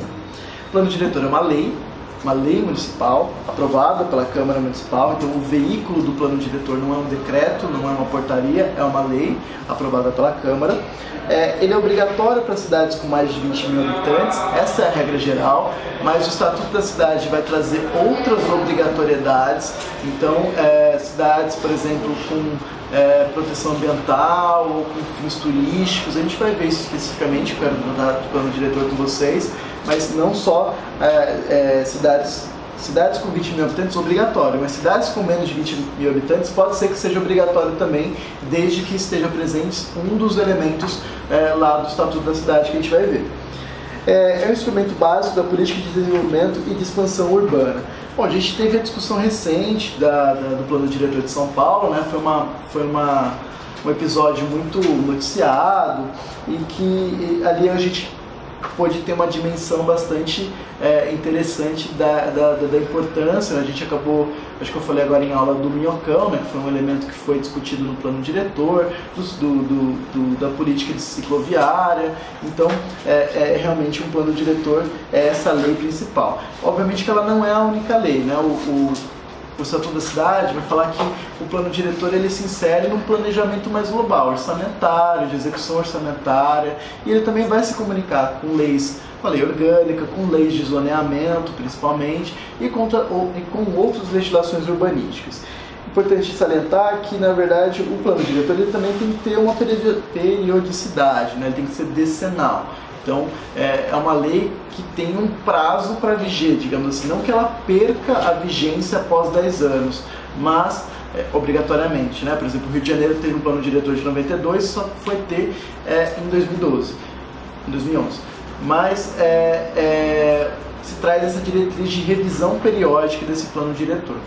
O plano diretor é uma lei municipal, aprovada pela Câmara Municipal, então o veículo do plano diretor não é um decreto, não é uma portaria, é uma lei aprovada pela Câmara. Ele é obrigatório para cidades com mais de 20 mil habitantes, essa é a regra geral, mas o Estatuto da Cidade vai trazer outras obrigatoriedades, então cidades, por exemplo, com proteção ambiental ou com fins turísticos, a gente vai ver isso especificamente, quero tratar do plano diretor com vocês, mas não só cidades cidades com 20 mil habitantes obrigatório, mas cidades com menos de 20 mil habitantes pode ser que seja obrigatório também, desde que esteja presente um dos elementos lá do Estatuto da Cidade que a gente vai ver. É um instrumento básico da política de desenvolvimento e de expansão urbana. Bom, a gente teve a discussão recente do Plano Diretor de São Paulo, né? Foi um episódio muito noticiado e que ali a gente pôde ter uma dimensão bastante interessante da importância. A gente acabou, acho que eu falei agora em aula do minhocão, né, que foi um elemento que foi discutido no plano diretor, da política de cicloviária. Então, realmente um plano diretor é essa lei principal. Obviamente que ela não é a única lei, né? O Estatuto da Cidade vai falar que o plano diretor ele se insere num planejamento mais global, orçamentário, de execução orçamentária, e ele também vai se comunicar com leis, com a lei orgânica, com leis de zoneamento, principalmente, e com outras legislações urbanísticas. Importante salientar que, na verdade, o plano diretor ele também tem que ter uma periodicidade, né? Ele tem que ser decenal. Então, é uma lei que tem um prazo para viger, digamos assim, não que ela perca a vigência após 10 anos, mas obrigatoriamente, né? Por exemplo, o Rio de Janeiro teve um plano diretor de 92 e só foi ter em 2011. Mas se traz essa diretriz de revisão periódica desse plano diretor.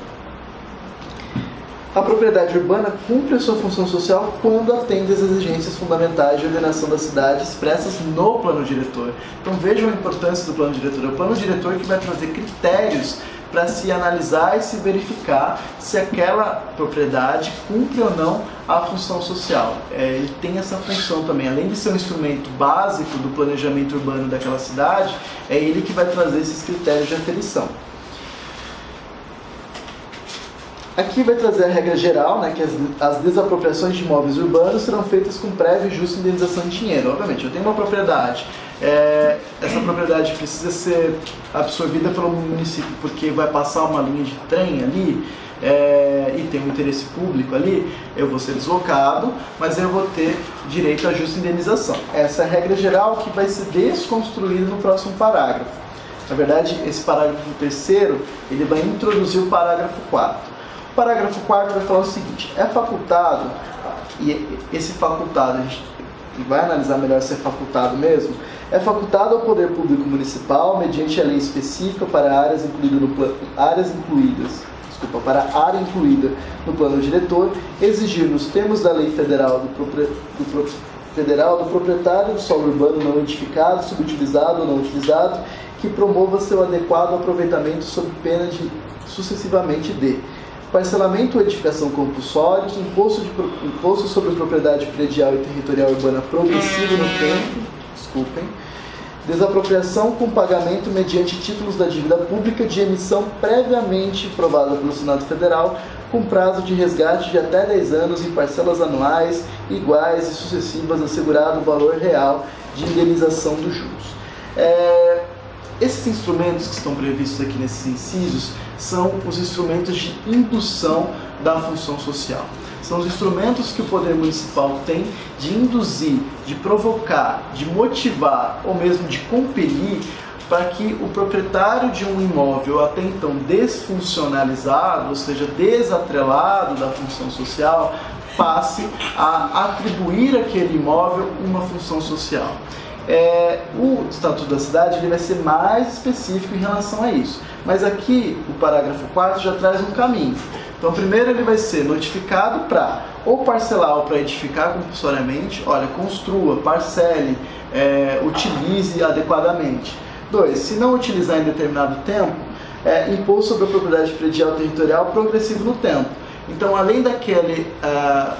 A propriedade urbana cumpre a sua função social quando atende às exigências fundamentais de ordenação da cidade expressas no plano diretor. Então vejam a importância do plano diretor. É o plano diretor que vai trazer critérios para se analisar e se verificar se aquela propriedade cumpre ou não a função social. Ele tem essa função também, além de ser um instrumento básico do planejamento urbano daquela cidade, é ele que vai trazer esses critérios de aferição. Aqui vai trazer a regra geral, né, que as desapropriações de imóveis urbanos serão feitas com prévia e justa indenização de dinheiro. Obviamente, eu tenho uma propriedade, essa propriedade precisa ser absorvida pelo município porque vai passar uma linha de trem ali e tem um interesse público ali, eu vou ser deslocado, mas eu vou ter direito à justa indenização. Essa é a regra geral que vai ser desconstruída no próximo parágrafo. Na verdade, esse parágrafo terceiro, ele vai introduzir o parágrafo 4. O parágrafo 4 vai falar o seguinte: é facultado, e esse facultado, a gente vai analisar melhor se é facultado mesmo, é facultado ao Poder Público Municipal, mediante a lei específica para a área incluída no plano diretor, exigir nos termos da lei federal do proprietário do solo urbano não edificado, subutilizado ou não utilizado, que promova seu adequado aproveitamento sob pena de sucessivamente de parcelamento ou edificação compulsórios, imposto sobre propriedade predial e territorial urbana progressivo no tempo, desapropriação com pagamento mediante títulos da dívida pública de emissão previamente aprovada pelo Senado Federal, com prazo de resgate de até 10 anos em parcelas anuais iguais e sucessivas, assegurado o valor real de indenização dos juros. Esses instrumentos que estão previstos aqui nesses incisos são os instrumentos de indução da função social. São os instrumentos que o poder municipal tem de induzir, de provocar, de motivar ou mesmo de compelir para que o proprietário de um imóvel até então desfuncionalizado, ou seja, desatrelado da função social, passe a atribuir àquele imóvel uma função social. O Estatuto da Cidade ele vai ser mais específico em relação a isso, mas aqui o parágrafo 4 já traz um caminho. Então primeiro ele vai ser notificado para ou parcelar ou para edificar compulsoriamente, olha, construa, parcele, utilize adequadamente. 2. Se não utilizar em determinado tempo, impor sobre a propriedade predial territorial progressivo no tempo. Então, além daquele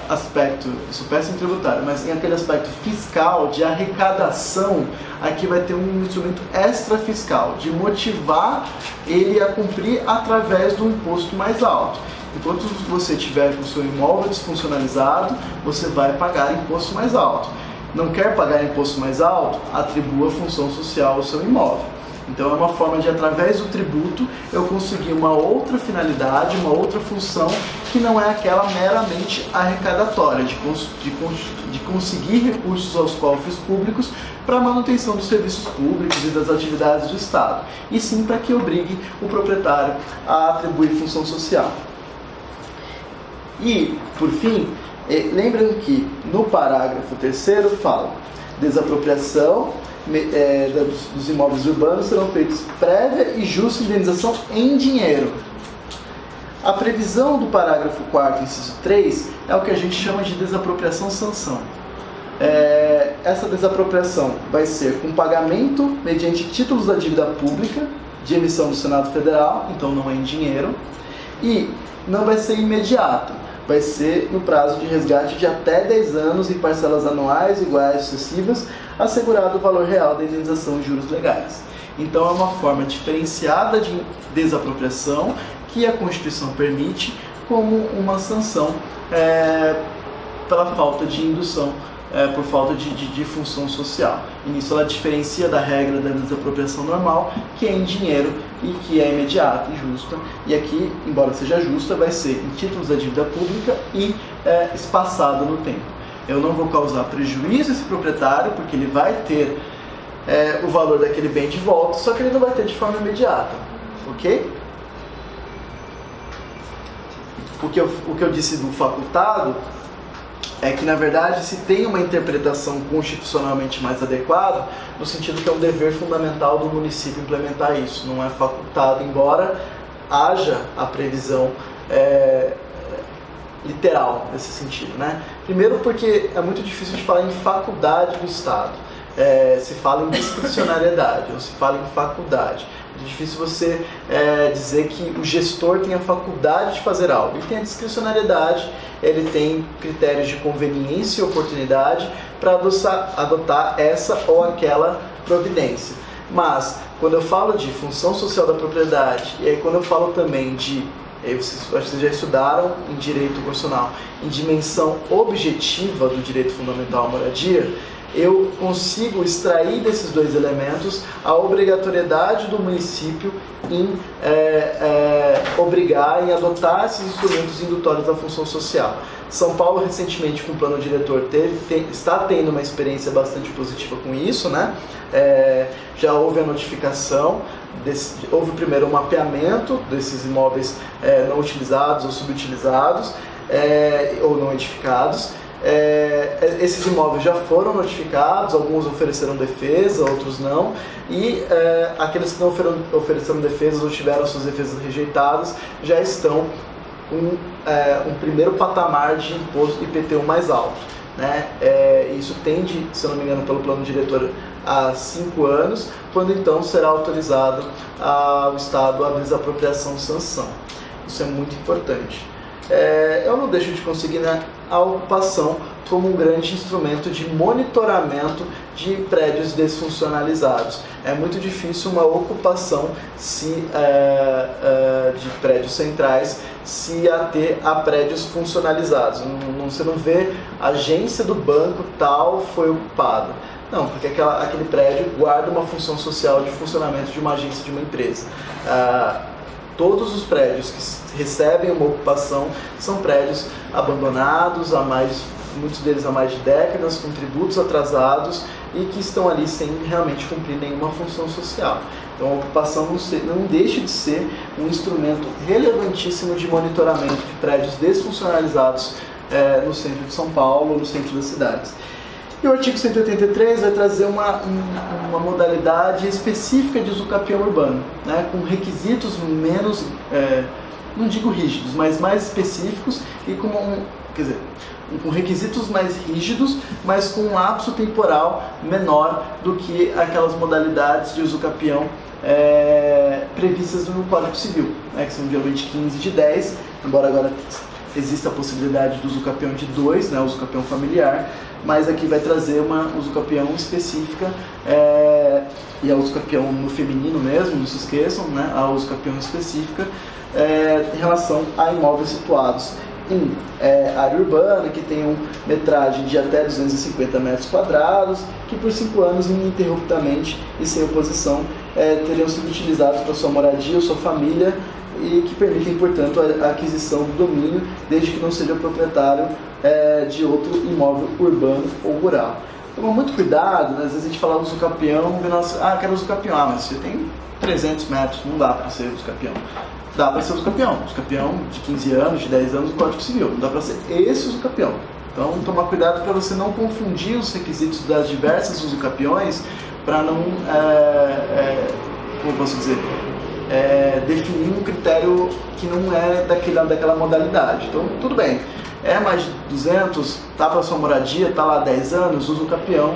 aspecto, isso péssimo tributário, mas em aquele aspecto fiscal, de arrecadação, aqui vai ter um instrumento extrafiscal, de motivar ele a cumprir através do imposto mais alto. Enquanto você tiver com o seu imóvel desfuncionalizado, você vai pagar imposto mais alto. Não quer pagar imposto mais alto? Atribua função social ao seu imóvel. Então é uma forma de, através do tributo, eu conseguir uma outra finalidade, uma outra função que não é aquela meramente arrecadatória, de conseguir recursos aos cofres públicos para a manutenção dos serviços públicos e das atividades do Estado, e sim para que obrigue o proprietário a atribuir função social. E, por fim, lembrando que no parágrafo 3º fala: desapropriação dos imóveis urbanos serão feitos prévia e justa indenização em dinheiro. A previsão do parágrafo 4º, inciso 3, é o que a gente chama de desapropriação-sanção. Essa desapropriação vai ser com pagamento mediante títulos da dívida pública de emissão do Senado Federal, então não é em dinheiro, e não vai ser imediato, vai ser no prazo de resgate de até 10 anos em parcelas anuais iguais sucessivas, assegurado o valor real da indenização e juros legais. Então é uma forma diferenciada de desapropriação que a Constituição permite como uma sanção pela falta de indução, por falta de função social. E nisso ela diferencia da regra da desapropriação normal, que é em dinheiro e que é imediata e justa. E aqui, embora seja justa, vai ser em títulos da dívida pública e espaçada no tempo. Eu não vou causar prejuízo a esse proprietário, porque ele vai ter o valor daquele bem de volta, só que ele não vai ter de forma imediata, ok? Porque o que eu disse do facultado é que, na verdade, se tem uma interpretação constitucionalmente mais adequada, no sentido que é um dever fundamental do município implementar isso, não é facultado, embora haja a previsão literal nesse sentido, né? Primeiro porque é muito difícil de falar em faculdade do Estado, se fala em discricionariedade, ou se fala em faculdade. É difícil você dizer que o gestor tem a faculdade de fazer algo. Ele tem a discricionariedade, ele tem critérios de conveniência e oportunidade para adotar essa ou aquela providência. Mas, quando eu falo de função social da propriedade, e aí quando eu falo também de, acho que vocês já estudaram em direito constitucional, em dimensão objetiva do direito fundamental à moradia, eu consigo extrair desses dois elementos a obrigatoriedade do município em obrigar, em adotar esses instrumentos indutórios da função social. São Paulo, recentemente, com o plano diretor, está tendo uma experiência bastante positiva com isso, né? Já houve a notificação, houve primeiro um mapeamento desses imóveis não utilizados ou subutilizados, ou não edificados. Esses imóveis já foram notificados, alguns ofereceram defesa, outros não, e aqueles que não ofereceram defesas ou tiveram suas defesas rejeitadas já estão com um primeiro patamar de imposto IPTU mais alto, né? Isso tende, se eu não me engano, pelo plano diretor a 5 anos, quando então será autorizado ao Estado a desapropriação sanção. Isso é muito importante. Eu não deixo de conseguir, né, a ocupação como um grande instrumento de monitoramento de prédios desfuncionalizados. É muito difícil uma ocupação de prédios centrais se ater a prédios funcionalizados. Você não vê a agência do banco tal foi ocupada. Não, porque aquele prédio guarda uma função social de funcionamento de uma agência, de uma empresa. Todos os prédios que recebem uma ocupação são prédios abandonados, muitos deles há mais de décadas, com tributos atrasados e que estão ali sem realmente cumprir nenhuma função social. Então a ocupação não deixa de ser um instrumento relevantíssimo de monitoramento de prédios desfuncionalizados no centro de São Paulo, no centro das cidades. E o artigo 183 vai trazer uma modalidade específica de usucapião urbano, né, com requisitos menos, não digo rígidos, mas mais específicos e com requisitos mais rígidos, mas com um lapso temporal menor do que aquelas modalidades de usucapião previstas no Código Civil, né, que são geralmente 15 de 10, embora agora exista a possibilidade do usucapião de 2, né, usucapião familiar, mas aqui vai trazer uma usucapião específica, e a usucapião no feminino mesmo, não se esqueçam, né, a usucapião específica em relação a imóveis situados em área urbana, que tenham metragem de até 250 metros quadrados, que por 5 anos, ininterruptamente e sem oposição, teriam sido utilizados para sua moradia ou sua família e que permitem, portanto, a aquisição do domínio, desde que não seja proprietário de outro imóvel urbano ou rural. Toma muito cuidado, né? Às vezes a gente fala usucapião, quero usucapião, mas você tem 300 metros, não dá para ser usucapião. Dá para ser usucapião de 15 anos, de 10 anos do Código Civil, não dá para ser esse usucapião. Então, tomar cuidado para você não confundir os requisitos das diversas usucapiões, para não, como posso dizer, definir um critério que não é daquela modalidade. Então, tudo bem, mais de 200, tá para sua moradia, tá lá há 10 anos, usa o capião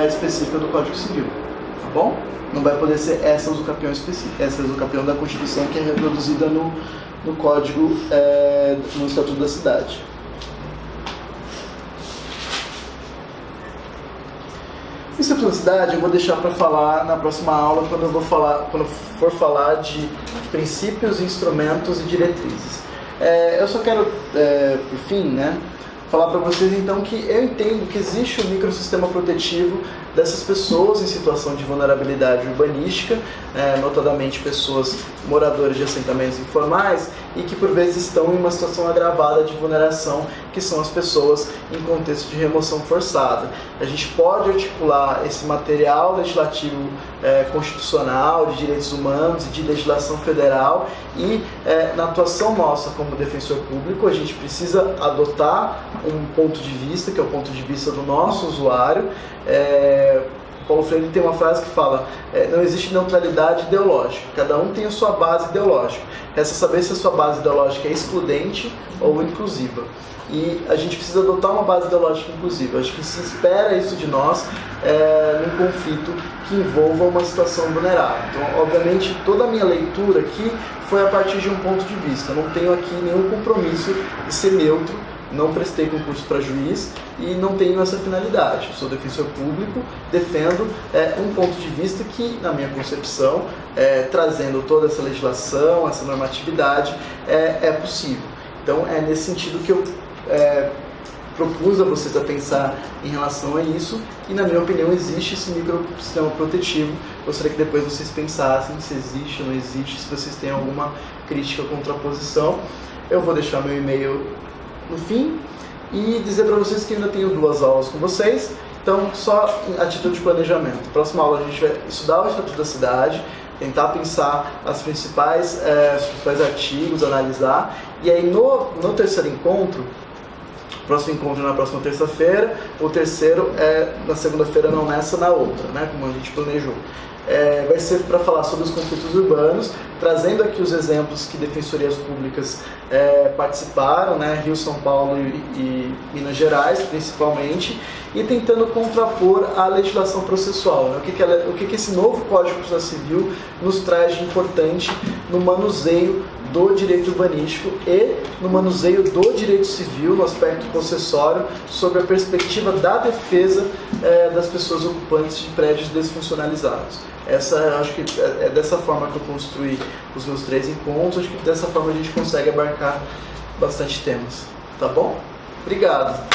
específica do Código Civil, tá bom? Não vai poder ser essa usucapião específica, essa usucapião da Constituição que é reproduzida no Código, no Estatuto da Cidade. O Estatuto da Cidade eu vou deixar para falar na próxima aula, quando for falar de princípios, instrumentos e diretrizes. Eu só quero, por fim, né, falar para vocês então que eu entendo que existe um microsistema protetivo dessas pessoas em situação de vulnerabilidade urbanística, notadamente pessoas moradoras de assentamentos informais e que por vezes estão em uma situação agravada de vulneração, que são as pessoas em contexto de remoção forçada. A gente pode articular esse material legislativo constitucional, de direitos humanos e de legislação federal e na atuação nossa como defensor público a gente precisa adotar um ponto de vista, que é o ponto de vista do nosso usuário. Paulo Freire tem uma frase que fala: não existe neutralidade ideológica, cada um tem a sua base ideológica. Resta saber se a sua base ideológica é excludente ou inclusiva. E a gente precisa adotar uma base ideológica inclusiva. Acho que se espera isso de nós num conflito que envolva uma situação vulnerável. Então, obviamente, toda a minha leitura aqui foi a partir de um ponto de vista. Eu não tenho aqui nenhum compromisso de ser neutro. Não prestei concurso para juiz e não tenho essa finalidade. Eu sou defensor público, defendo um ponto de vista que, na minha concepção, trazendo toda essa legislação, essa normatividade, é possível. Então, é nesse sentido que eu propus a vocês a pensar em relação a isso e, na minha opinião, existe esse microsistema protetivo. Gostaria que depois vocês pensassem se existe ou não existe, se vocês têm alguma crítica ou contraposição. Eu vou deixar meu e-mail no fim e dizer para vocês que ainda tenho 2 aulas com vocês, então só a título de planejamento. Próxima aula a gente vai estudar o Estatuto da Cidade, tentar pensar os principais artigos, analisar, e aí no terceiro encontro, próximo encontro na próxima terça-feira, o terceiro na segunda-feira, não nessa, na outra, né, como a gente planejou. Vai ser para falar sobre os conflitos urbanos, trazendo aqui os exemplos que defensorias públicas participaram, né, Rio, São Paulo e Minas Gerais, principalmente, e tentando contrapor a legislação processual, né, o que esse novo Código de Processo Civil nos traz de importante no manuseio do direito urbanístico e no manuseio do direito civil, no aspecto processório, sobre a perspectiva da defesa das pessoas ocupantes de prédios desfuncionalizados. Acho que é dessa forma que eu construí os meus 3 encontros. Acho que dessa forma a gente consegue abarcar bastante temas. Tá bom? Obrigado!